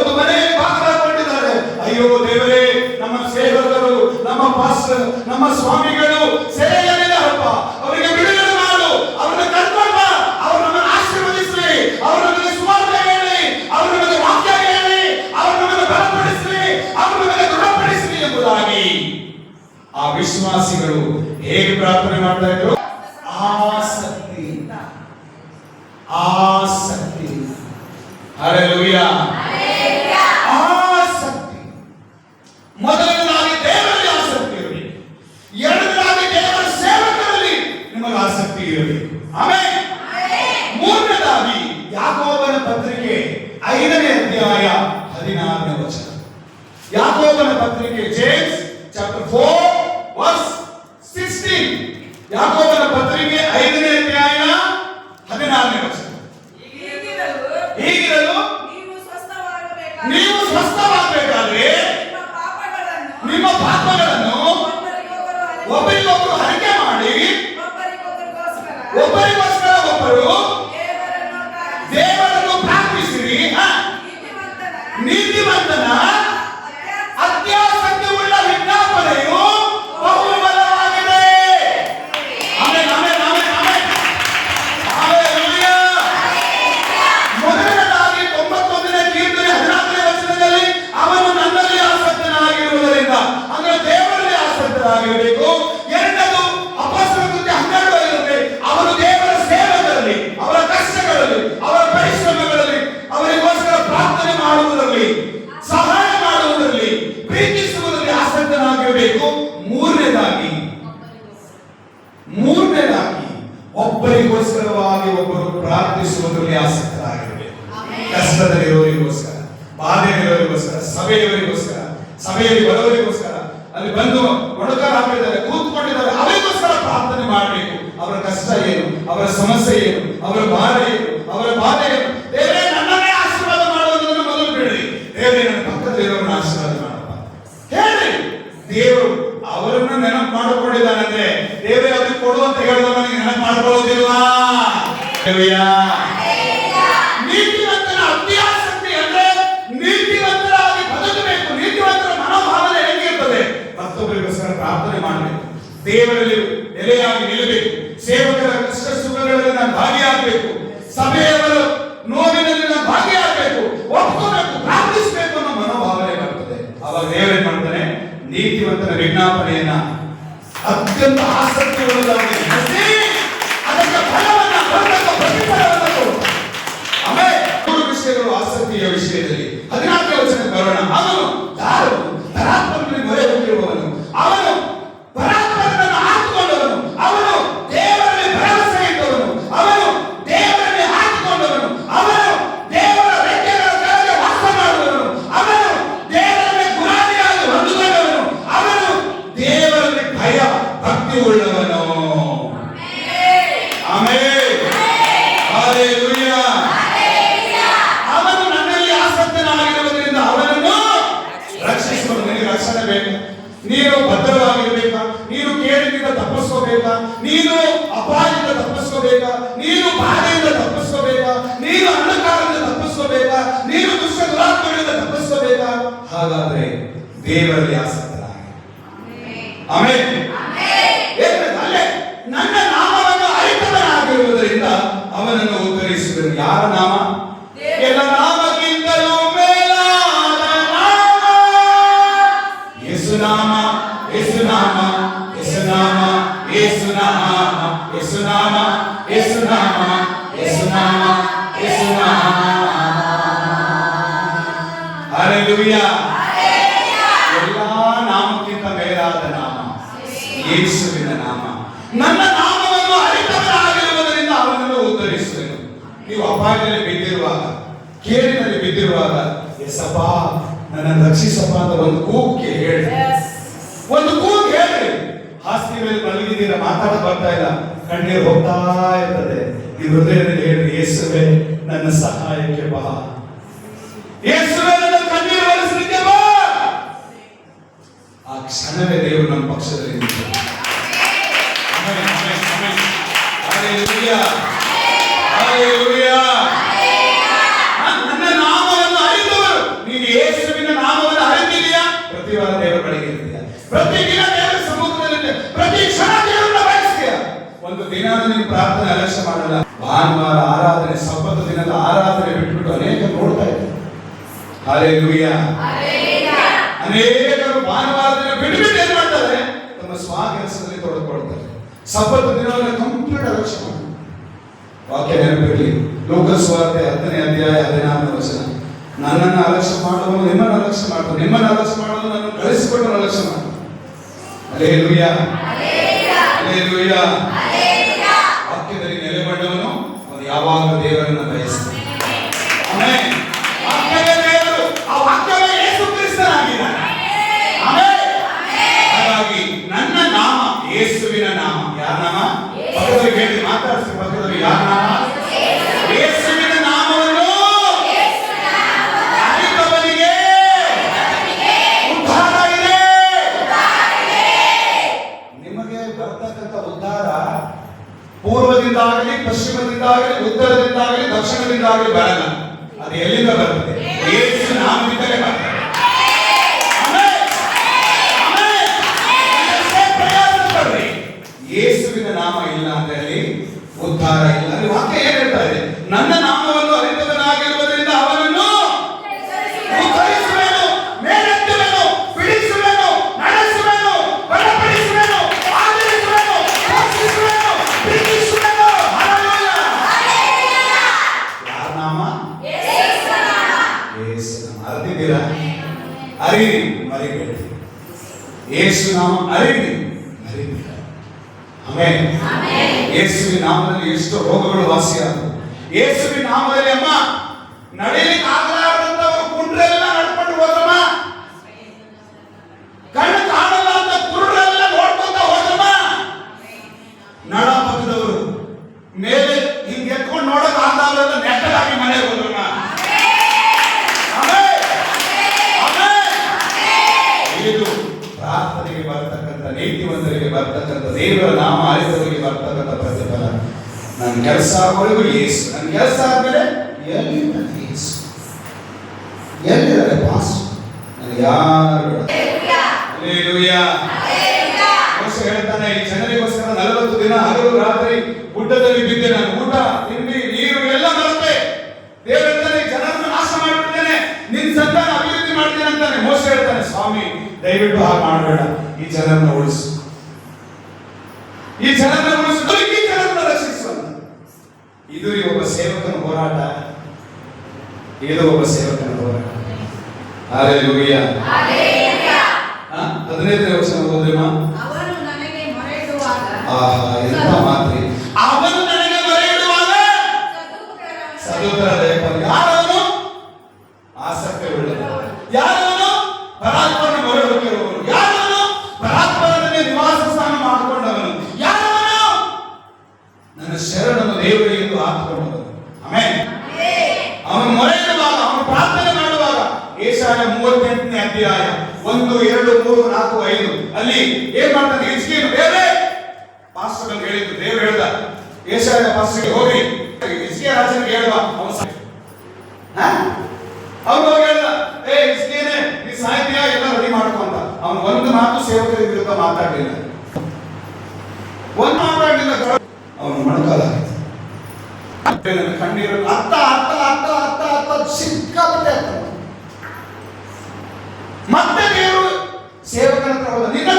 ಒಂದು ಮನೆಯಲ್ಲಿ ಬಾಗಿಲಾಕೊಂಡಿದ್ದಾರೆ. ಅಯ್ಯೋ ದೇವರೇ, ನಮ್ಮ ಸೇವಕರು, ನಮ್ಮ ಪಾಸ್ಟರ್, ನಮ್ಮ ಸ್ವಾಮಿಗಳು ಸೆರೆಯಲ್ಲಿದ್ದಾರಪ್ಪ, ಅವರಿಗೆ ಬಿಡುಗಡೆ ಮಾಡು, ಅವರನ್ನ ಕರ್ಕೊಂಡ, ಅವರು ನಮ್ಮನ್ನು ಆಶೀರ್ವದಿಸಲಿ, ಅವರು ನಮಗೆ ಸುವಾರ್ತೆ ಹೇಳಿ, ಅವರು ನಮಗೆ ವಾಕ್ಯ ಹೇಳಿ, ಅವರು ನಮಗೆ ಬಲಪಡಿಸಲಿ, ಅವರು ನಮಗೆ ದೃಢಪಡಿಸಲಿ ಎಂಬುದಾಗಿ ಆ ವಿಶ್ವಾಸಿಗಳು ಹೇಗೆ ಪ್ರಾರ್ಥನೆ ಮಾಡ್ತಾ ಇದ್ರು? ಆಸಕ್ತಿ, ಆಸಕ್ತಿ. ಹಲ್ಲೆಲೂಯಾ. ಆಸಕ್ತಿ. ಮೊದಲನೇದಾಗಿ ದೇವರಲ್ಲಿ ಆಸಕ್ತಿ ಇರಬೇಕು. ಎರಡನೇದಾಗಿ ದೇವರ ಸೇವಕರಲ್ಲಿ ನಿಮಗೆ ಆಸಕ್ತಿ ಇರಬೇಕು. ಆಮೇಲೆ ಮೂರನೇದಾಗಿ ಯಾಕೋಬನ ಪತ್ರಿಕೆ 5ನೇ ಅಧ್ಯಾಯ 16ನೇ ವಚನ. ಯಾಕೋಬನ ಪತ್ರಿಕೆ, ಜೇಮ್ಸ್ ಚಾಪ್ಟರ್ 4 ವರ್ಸ್ 16. ಯಾಕೋಬನ ಪತ್ರಿಕೆ 5ನೇ ಅಧ್ಯಾಯ 16ನೇ ವಚನ. ಹೀಗಿರಲು ನೀವು ಸ್ವಸ್ಥವಾಗಬೇಕಾದ್ರೆ ನಿಮ್ಮ ಪಾಪಗಳನ್ನು ಒಬ್ಬರಿಗೊಬ್ಬರು ಹರಕೆ ಮಾಡಿ, ಒಬ್ಬರಿಗೋಸ್ಕರ ಒಬ್ಬರು ದೇವರನ್ನು ಪ್ರಾರ್ಥಿಸಿರಿ. ನೀತಿವಂತನ ಅತ್ಯಾಸಕ್ತಿ ಉಳ್ಳ ವಿಜ್ಞಾಪನೆಯು ಬಹು ಬಲವಾಗಿದೆ. Amen, amen, amen, amen. Hallelujah. ಮೊದಲನೇದಾಗಿ 91ನೇ ಕೀರ್ತನೆ 14ನೇ ವಚನದಲ್ಲಿ ಅವನು ನನ್ನಲ್ಲಿ ಆಸಕ್ತನಾಗಿರುವುದರಿಂದ, ಅಂದ್ರೆ ದೇವರಲ್ಲಿ ಆಸಕ್ತನಾಗಿರಬೇಕು. ಎರಡನೇದು ಅಪೊಸ್ತಲರ ಕೃತ್ಯ 12 ಅವನು ದೇವರ ಸೇವಕರಲ್ಲಿ, ಅವರ ಕಷ್ಟಗಳಲ್ಲಿ, ಅವರ ಪರಿಶ್ರಮಗಳಲ್ಲಿ, ಅವರಿಗೋಸ್ಕರ ಪ್ರಾರ್ಥನೆ ಮಾಡುವುದರಲ್ಲಿ, ಸಹಾಯ ಮಾಡುವುದರಲ್ಲಿ, ಪ್ರೀತಿಸುವುದರಲ್ಲಿ ಆಸಕ್ತನಾಗಿರಬೇಕು. ಮೂರನೇದಾಗಿ ಒಬ್ಬರಿಗೋಸ್ಕರವಾಗಿ ಒಬ್ಬರು ಪ್ರಾರ್ಥಿಸುವುದರಲ್ಲಿ ಆಸಕ್ತರಾಗಿರಬೇಕು. ಕಷ್ಟದಲ್ಲಿರೋರಿಗೋಸ್ಕರ, ಬಾಧೆಯಲ್ಲಿರೋರಿಗೋಸ್ಕರ, ಸಭೆಯಲ್ಲಿ ಬರೋರಿಗೋಸ್ಕರ, ಅಲ್ಲಿ ಬಂದು ಒಣಕಾರ ಹಾಕಿದ್ದಾರೆ, ಕೂತ್ಕೊಂಡಿದ್ದಾರೆ, ಅವರಿಗೋಸ್ಕರ ಪ್ರಾರ್ಥನೆ ಮಾಡಬೇಕು. ಅವರ ಕಷ್ಟ ಏನು, ಅವರ ಸಮಸ್ಯೆ ಏನು, ಅವರ ಭಾರ ಏನು, ಅವರ ಬಾಧೆ ಏನು. ದೇವರೇ ನನ್ನನ್ನೇ ಆಶೀರ್ವಾದ ಮಾಡುವುದನ್ನು ಮೊದಲು ಬಿಡ್ರಿ. ದೇವರೇ ನನ್ನ ಪಕ್ಕದಲ್ಲಿರೋರನ್ನ ಆಶೀರ್ವಾದ ಮಾಡಪ್ಪ ಹೇಳಿ. ದೇವರು ಅವರನ್ನು ನೆನಪು ಮಾಡಿಕೊಂಡಿದ್ದಾನಂದ್ರೆ ದೇವರೇ ಅದಕ್ಕೆ ಕೊಡುವಂತ ಹೇಳಿದವನಿಗೆ ನೆನಪು ಮಾಡ್ಕೊಳ್ಳೋದಿಲ್ವಾ? ನೀತಿವಂತನ ಅತ್ಯಾಸಕ್ತಿ ಅಂದ್ರೆ ನೀತಿವಂತರಾಗಿ ಬದುಕಬೇಕು. ನೀತಿವಂತರ ಮನೋಭಾವನೆ ಹೇಗಿರ್ತದೆ? ಮತ್ತೊಬ್ಬರಿಗೋಸ್ಕರ ಪ್ರಾರ್ಥನೆ ಮಾಡಬೇಕು, ದೇವರಲ್ಲಿ ನೆಲೆಯಾಗಿ ನಿಲ್ಲಬೇಕು, ಸೇವಕರ ಕಷ್ಟ ಸುಖಗಳಲ್ಲಿ ನಾನು ಭಾಗಿಯಾಗಬೇಕು, ಸಭೆಯವರ ನೋವಿನಲ್ಲಿ ನಾನು ಭಾಗಿಯಾಗಬೇಕು, ಒಪ್ಕೋಬೇಕು, ಪ್ರಾರ್ಥಿಸಬೇಕು ಅನ್ನೋ ಮನೋಭಾವನೆ ಬರ್ತದೆ. ಅವಾಗ ದೇವರೇ ಮಾಡ್ತಾನೆ, ನೀತಿವಂತನ ವಿಜ್ಞಾಪನೆಯನ್ನ ಅತ್ಯಂತ ಆಸಕ್ತಿ ಉಳ್ಳದಾಗಿ ನಡೆಸಿ ಅದಕ್ಕೆ ಫಲವನ್ನ ಕೊಡಬೇಕು, ಪ್ರತಿಫಲವನ್ನು ಕೊಡು. ಆಮೇಲೆ 3 ವಿಷಯಗಳು ಆಸಕ್ತಿಯ ವಿಷಯದಲ್ಲಿ. 14ನೇ ವಚನಕ್ಕೆ ಬರೋಣ. ಅವನು ಯಾರು? ಪರಾತ್ಮನಲ್ಲಿ ಮೊರೆ ಹೋಗಿರುವವನು, ಅವನು ಪರಾತ್ಮನನ್ನು ಹಾಕಿಕೊಂಡವನು, ಅವನು ದೇವರಲ್ಲಿ ಭರವಸೆ ಇದ್ದವನು, ಅವನು ದೇವರಲ್ಲಿ ಹಾಕಿಕೊಂಡವನು, ಅವನು ದೇವರ ರೆಕ್ಕೆಗಳ ಕೆಳಗೆ ವಾಸ ಮಾಡುವವನು, ಅವನು ದೇವರಲ್ಲಿ ಗುರಾಣಿಯಾಗಿ ಹೊಂದಿಕೊಂಡವನು, ಅವನು ದೇವರಲ್ಲಿ ಭಯ ಭಕ್ತಿ ಉಳ್ಳವನು. Amen, hallelujah. ಅವನು ನನ್ನಲ್ಲಿ ಆಸಕ್ತನಾಗಿರುವುದರಿಂದ ಅವನನ್ನು ರಕ್ಷಿಸುವನು. ನಿನಗೆ ರಕ್ಷಣೆ ಬೇಕು, ನೀನು ಭದ್ರವಾಗಿರ್ಬೇಕಾ, ನೀನು ಕೇಡಿನಿಂದ ತಪ್ಪಿಸ್ಕೋಬೇಕಾ, ನೀನು ಅಪಾಯದಿಂದ ತಪ್ಪಿಸ್ಕೋಬೇಕಾ, ನೀನು ಬಾಧೆಯಿಂದ ತಪ್ಪಿಸ್ಕೋಬೇಕಾ, ನೀನು ಅಂಧಕಾರದಿಂದ ತಪ್ಪಿಸ್ಕೋಬೇಕಾ, ನೀನು ದುಷ್ಟ ದುರಾತ್ಮಗಳಿಂದ ತಪ್ಪಿಸ್ಕೋಬೇಕಾ? ಹಾಗಾದ್ರೆ ದೇವರಲ್ಲಿ ಆಸಕ್ತನಾಗಿ. ಆಮೆನ್. ಅಲ್ಲೇ ನನ್ನ ನಾಮವನ್ನು ಅರಿತವನಾಗಿರುವುದರಿಂದ ಅವನನ್ನು ಉದ್ಧರಿಸುವುದು. ಯಾರ ನಾಮ? ಎಲ್ಲ ನಾಮಕ್ಕಿಂತಲೂ ಮೇಲಾದ ನಾಮ ಯೇಸುನಾಮ, ಯೇಸುನಾಮ, ಯೇಸುನಾಮ, ಯೇಸುನಾಮ, ಯೇಸುನಾಮ, ಯೇಸುನಾಮ, ಯೇಸುನಾಮ, ಯೇಸುನಾಮ. ಹಲ್ಲೆಲೂಯಾ. ಎಲ್ಲಾ ನಾಮಕ್ಕಿಂತ ಮೇಲಾದ ನಾಮ ಯೇಸುವಿನ ನಾಮ. ನನ್ನ ನಾಮವನ್ನು ಅರಿತವನಾಗಿರುವುದರಿಂದ ಅವನನ್ನು ಉದ್ಧರಿಸುವೆನು. ನೀವು ಅಪಾಯದಲ್ಲಿ ಬಿದ್ದಿರುವಾಗ, ಕೇಳಿನಲ್ಲಿ ಬಿದ್ದಿರುವಾಗ, ಎಸಪ್ಪ ನನ್ನನ್ನು ರಕ್ಷಿಸಪ್ಪ ಅಂತ ಒಂದು ಕೂಗಿ ಹೇಳಿ, ಒಂದು ಕೂಗಿ ಹೇಳಿ. ಹಾಸಿಗೆ ಮೇಲೆ ಮಲಗಿದ್ದೀರ, ಮಾತಾಡಕ್ ಬರ್ತಾ ಇಲ್ಲ, ಕಣ್ಣೀರು ಹೋಗ್ತಾ ಇರ್ತದೆ, ಈ ಹೃದಯದಲ್ಲಿ ಹೇಳಿ, ಯೇಸುವೆ ನನ್ನ ಸಹಾಯಕ್ಕೆ ಬಾ, ಯೇಸುವೆ ನನ್ನ ಕಣ್ಣೀರು ಒರೆಸಲಿಕ್ಕೆ ಬಾ. ಆ ಕ್ಷಣವೇ ದೇವರು ನಮ್ಮ ಪಕ್ಷದಲ್ಲಿ ನಿಂತಿದ್ದಾರೆ. Hallelujah, hallelujah. ನನ್ನ ನಾಮವನ್ನು ಅರಿತವರು, ನೀನು ಪ್ರಾರ್ಥನೆ ಅಲಕ್ಷ್ಯ ಮಾಡಲ್ಲ. ಭಾನುವಾರ ಆರಾಧನೆ, ಸಬ್ಬತ್ ದಿನದ ಆರಾಧನೆ ಬಿಟ್ಬಿಟ್ಟು ಅನೇಕ ನೋಡ್ತಾ ಇದ್ದಾರೆ. ಹಲ್ಲೆಲೂಯಾ. ಅನೇಕರು ಭಾನುವಾರ ದಿನ ಬಿಟ್ಬಿಟ್ಟು ಏನ್ ಮಾಡ್ತಾರೆ? ತಮ್ಮ ಕೆಲಸದಲ್ಲಿ ತೊಡಗಿಕೊಳ್ತಾರೆ. ಸಬ್ಬತ್ ದಿನವನ್ನು ಕಂಪ್ಲೀಟ್ ಅಲಕ್ಷ್ಯ ಮಾಡ್ತಾರೆ. ವಾಕ್ಯ ನೆನಪಿರಲಿ, ಲೋಕ ಸುವಾರ್ತೆ 10ನೇ ಅಧ್ಯಾಯ 16ನೇ ವಚನ. ನನ್ನನ್ನು ಅಲಕ್ಷ್ಯ ಮಾಡುವನು ನಿಮ್ಮನ್ನು ಅಲಕ್ಷ್ಯ ಮಾಡ್ತಾನೆ, ನಿಮ್ಮನ್ನು ಅಲಕ್ಷ್ಯ ಮಾಡೋದು ನನ್ನನ್ನು ಕಳಿಸಿಕೊಂಡು ಅಲಕ್ಷ್ಯ ಮಾಡ್ತಾನೆ. Hallelujah, hallelujah. ವಾಕ್ಯದಲ್ಲಿ ನೆಲೆಗೊಂಡವನು ಅವನು ಯಾವಾಗಲೂ ದೇವರನ್ನು ಬಯಸ್ತಾನೆ. ಆಮೆನ್. ವಾಕ್ಯವೇ ದೇವರು, ಆ ವಾಕ್ಯವೇ ಯೇಸು ಕ್ರಿಸ್ತನಾಗಿದ್ದಾನೆ. ಆಮೆನ್. ಹಾಗಾಗಿ ನನ್ನ ನಾಮ ಯೇಸುವಿನ ನಾಮ. ಯಾರ ನಾಮ? ಪಕ್ಕದಲ್ಲಿ ಹೇಳಿ, ಮಾತಾಡಿಸಿ. ಪಕ್ಕದಲ್ಲಿ ಯಾರ ನಾಮ? ಯೇಸುವಿನ ನಾಮವನ್ನು ಅರಿತವನಿಗೆ ಉದ್ಧಾರ ಇದೆ. ನಿಮಗೆ ಬರ್ತಕ್ಕಂಥ ಉದ್ಧಾರ ಪೂರ್ವದಿಂದಾಗಲಿ, ಪಶ್ಚಿಮದಿಂದಾಗಲಿ, ಉತ್ತರದಿಂದಾಗಲಿ, ದಕ್ಷಿಣದಿಂದಾಗಲಿ ಬರಲ್ಲ. ಅದು ಎಲ್ಲಿಂದ ಬರ್ತದೆ? ಯೇಸು ನಾಮದಿಂದಲೇ ಬರ್ತದೆ. ಯೇಸುವಿನ ನಾಮ ಇಲ್ಲ ಅಂತ ಹೇಳಿ ಉದ್ಧಾರ ಇಲ್ಲ. ಅಲ್ಲಿ ವಾಕ್ಯ ಏನ್ ಹೇಳ್ತಾ ಇದೆ? ನನ್ನ ನಾಮವನ್ನು ಅರಿತವನಾಗಿರುವುದರಿಂದ ಅವನನ್ನು ಉದ್ಧರಿಸುವೆನು, ಮೇಲೆತ್ತುವೆನು, ಬಿಡಿಸುವೆನು, ನಡೆಸುವೆನು, ಬಲಪಡಿಸುವೆನು, ಆದರಿಸುವೆನು, ಪೋಷಿಸುವೆನು, ಪ್ರೀತಿಸುವೆನು. ಹಲ್ಲೆಲೂಯಾ. ಯಾರ ನಾಮ? ಯೇಸು ನಾಮ. ಅರಿತಿದ್ದೀರಾ? ಅರಿರಿ, ಮರಿಬೇಡಿ. ಯೇಸು ನಾಮ ಅರಿರಿ, ಮರಿಬೇಡಿ. ಆಮೆನ್. ಯೇಸುವಿನ ನಾಮದಲ್ಲಿ ಎಷ್ಟು ರೋಗಗಳು ವಾಸಿಯಾದವು. ಯೇಸುವಿನ ನಾಮದಲ್ಲಿ ಅಮ್ಮ ನಡೆಯಲಿಕ್ಕೆ ಆಗಲಾರದಂತವರು ಕುಂಡ್ರೆಲ್ಲ ನಡ್ಕೊಂಡು ಹೋದ್ರಮ್ಮ. ಕಣ್ಣು ಕಾಣಲ್ಲ ಅಂತ ಕುರುಡ್ರೆಲ್ಲ ನೋಡ್ಕೊಂತ ಹೋದ್ರಮ್ಮ. ನಡ ಪಕ್ಕದವರು ಮೇಲೆ ಹಿಂಗೆ ಎತ್ಕೊಂಡು ನೋಡಕ್ ಆಗಲ್ಲ ನೆಟ್ಟಗಾಗಿ ಮನೆಗೆ ಹೋದ್ರಮ್ಮ. ಇದು ಪ್ರಾರ್ಥನೆಗೆ ಬರ್ತಕ್ಕಂಥ, ನೀತಿವಂತರಿಗೆ ಬರ್ತಕ್ಕಂಥ, ದೇವರ ನಾಮ ಅರಿತವರಿಗೆ ಬರ್ತಕ್ಕಂಥ ಪ್ರತಿಫಲ. ನನ್ನ ಕೆಲಸ ಆಗೋವರೆಗೂ ಯೇಸು, ನನ್ನ ಕೆಲಸ ಆದ್ಮೇಲೆ ಎಲ್ಲಿದ್ದಾರೆ ಯೇಸು, ಎಲ್ಲಿದ್ದಾರೆ ಪಾಸ್, ನನಗೆ ಯಾರು. ಹಲ್ಲೆಲೂಯಾ. ಮೋಶೆ ಹೇಳ್ತಾನೆ, ಈ ಜನರಿಗೋಸ್ಕರ 40 ದಿನ ಹಗಲು ರಾತ್ರಿ ಗುಡ್ಡದಲ್ಲಿ ಬಿದ್ದೆ, ನಾನು ಊಟ ತಿಂಡಿ ನೀರು ಎಲ್ಲ ಮರೆತೆ. ದೇವರು ಹೇಳ್ತಾನೆ, ಈ ಜನರನ್ನು ನಾಶ ಮಾಡಿಬಿಡ್ತೇನೆ, ನಿನ್ನ ಸಂತಾನ ಅಭಿವೃದ್ಧಿ ಮಾಡ್ತೇನೆ ಅಂತಾನೆ. ಮೋಶೆ ಹೇಳ್ತಾನೆ, ಸ್ವಾಮಿ ದಯವಿಟ್ಟು ಹಾಗೆ ಮಾಡಬೇಡ, ಈ ಜನರನ್ನು ಉಳಿಸು, ಈ ಜನರನ್ನು ಉಳಿಸು, ಈ ಜನರನ್ನು ರಕ್ಷಿಸು. ಇದು ಒಬ್ಬ ಸೇವಕನ ಹೋರಾಟ, ಇದು ಒಬ್ಬ ಸೇವಕನ ಹೋರಾಟ. ಹಲ್ಲೆಲೂಯಾ. 15ನೇ ವಚನ ಓದಿಮ್ಮ. ಅವನು ನನಗೆ ಮೊರೆಯಿಡುವಾಗ, ಆಹಾ ಎಂತ ಮಾತ್ರಿ, ಅವನು ನನಗೆ ಮೊರೆಯಿಡುವಾಗ ಸದುತ್ತರ ದಯಪಾಲಿ. ಯಾರವನು? ಆಸಕ್ತಿ ಉಳ್ಳವನು. ಯಾರವನು? ಪರಾತ್ಪರ ಮೊರೆ ಹೋಗಿರುವವನು. ಯಾರವನು? ಪರಾತ್ಪರದಲ್ಲಿ ನಿವಾಸ ಸ್ಥಾನ ಮಾಡಿಕೊಂಡವನು. ಯಾರವನು? ನನ್ನ ಶರಣನು ದೇವರು ಎಂದು ಹಾಕಿಕೊಂಡವನು. ಆಮೆನ್. ಅವನು ಮೊರೆಯಿಡುವಾಗ, ಅವನು ಪ್ರಾರ್ಥನೆ ಮಾಡುವಾಗ, ಯೆಶಾಯ 38ನೇ ಅಧ್ಯಾಯ 1, 2, 3, 4, 5 ಅಲ್ಲಿ ಏನ್ ಮಾಡ್ತಾನೆ? ಹಿಜ್ಕೀಯನು ದೇವರೇ, ಪಾಸ್ಟರ್ ಹೇಳಿದ್ದು, ದೇವರು ಹೇಳ್ದ ಯೆಶಾಯ ಪಾಸ್ಟರ್ಗೆ ಹೋಗಿ ಹಿಜ್ಕೀಯ ರಾಜನಿಗೆ ಹೇಳುವ. ಅವನು ಹೋಗಿ ಹೇಳ್ದ, ಏ ಹಿಜ್ಕೀಯನೇ, ನೀ ಸಾಹಿತ್ಯ ಎಲ್ಲ ರೆಡಿ ಮಾಡ್ಕೊಂತ. ಅವನು ಒಂದು ಮಾತು ಸೇವಕರ ವಿರುದ್ಧ ಮಾತಾಡಲಿಲ್ಲ, ಒಂದು ಮಾತಾಡಲಿಲ್ಲ. ಅವನು ಮೊಣಕಾಲಾಗಿತ್ತು. ಕಣ್ಣೀರು ಅರ್ಥ ಅರ್ಥ ಅರ್ಥ ಅರ್ಥ ಅರ್ಥ ಸಿಕ್ಕಾಪಟ್ಟೆ ಅರ್ಥ. ಮತ್ತೆ ದೇವರು ಸೇವಕನ ಹತ್ರ ಹೋದ, ನಿನ್ನ